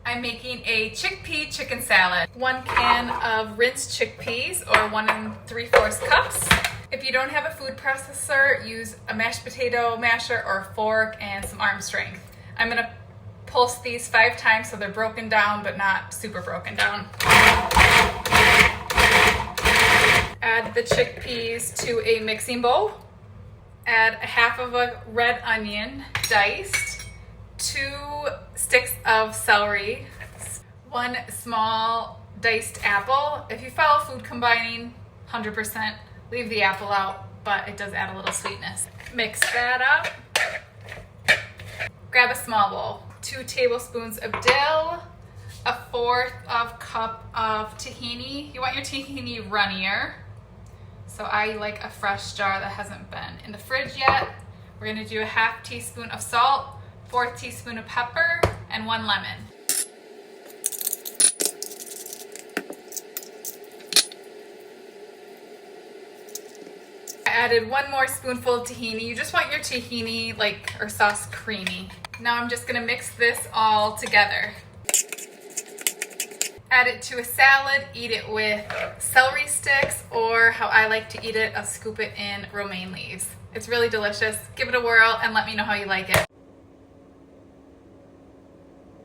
I'm making a chickpea chicken salad. 1 can of rinsed chickpeas, or 1 3/4 cups. If you don't have a food processor, use a mashed potato masher or a fork and some arm strength. I'm gonna pulse these 5 times so they're broken down but not super broken down. Add the chickpeas to a mixing bowl. Add 1/2 of a red onion diced, 2 sticks of celery, 1 small diced apple. If you follow food combining, 100% leave the apple out, but it does add a little sweetness. Mix that up. Grab a small bowl. 2 tablespoons of dill, 1/4 cup of tahini. You want your tahini runnier. So I like a fresh jar that hasn't been in the fridge yet. We're gonna do a 1/2 teaspoon of salt, 1/4 teaspoon of pepper, and 1 lemon. I added 1 more spoonful of tahini. You just want your tahini or sauce creamy. Now I'm just gonna mix this all together. Add it to a salad, eat it with celery sticks, or how I like to eat it, I'll scoop it in romaine leaves. It's really delicious. Give it a whirl and let me know how you like it.